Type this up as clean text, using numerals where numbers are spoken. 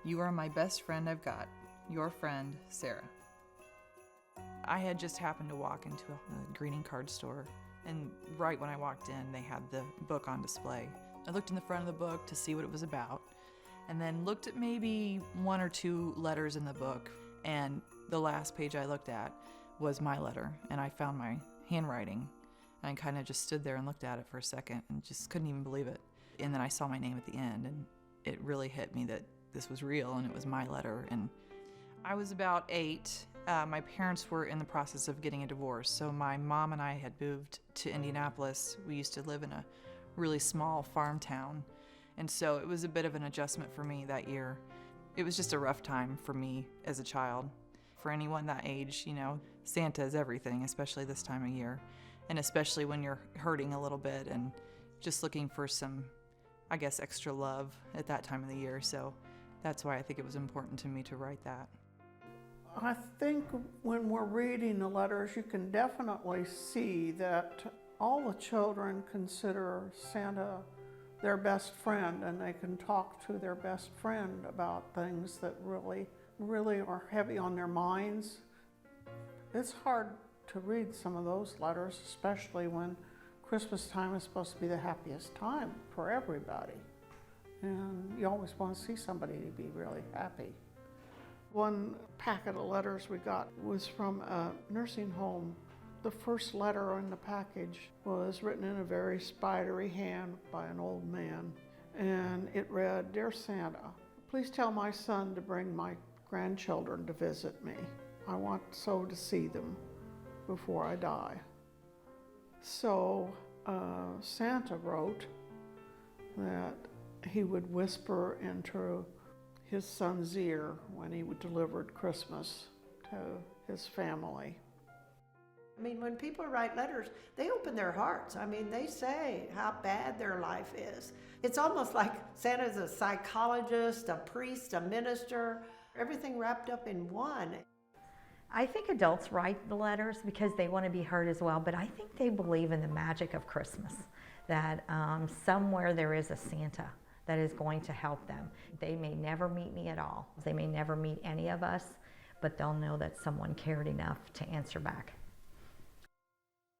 You are my best friend I've got. Your friend, Sarah. I had just happened to walk into a greeting card store, and right when I walked in, they had the book on display. I looked in the front of the book to see what it was about, and then looked at maybe 1 or 2 letters in the book, and the last page I looked at was my letter, and I found my handwriting. And I kind of just stood there and looked at it for a second and just couldn't even believe it. And then I saw my name at the end, and it really hit me that this was real and it was my letter. And I was about 8. My parents were in the process of getting a divorce, so my mom and I had moved to Indianapolis. We used to live in a really small farm town, and so it was a bit of an adjustment for me that year. It was just a rough time for me as a child. For anyone that age, you know, Santa is everything, especially this time of year, and especially when you're hurting a little bit and just looking for some, I guess, extra love at that time of the year. So that's why I think it was important to me to write that. I think when we're reading the letters, you can definitely see that all the children consider Santa their best friend, and they can talk to their best friend about things that really are heavy on their minds. It's hard to read some of those letters, especially when Christmas time is supposed to be the happiest time for everybody. And you always want to see somebody to be really happy. One packet of letters we got was from a nursing home. The first letter in the package was written in a very spidery hand by an old man. And it read, "Dear Santa, please tell my son to bring my grandchildren to visit me. I want so to see them before I die." So Santa wrote that he would whisper into his son's ear when he delivered Christmas to his family. I mean, when people write letters, they open their hearts. I mean, they say how bad their life is. It's almost like Santa's a psychologist, a priest, a minister, everything wrapped up in one. I think adults write the letters because they want to be heard as well, but I think they believe in the magic of Christmas, that somewhere there is a Santa that is going to help them. They may never meet me at all. They may never meet any of us, but they'll know that someone cared enough to answer back.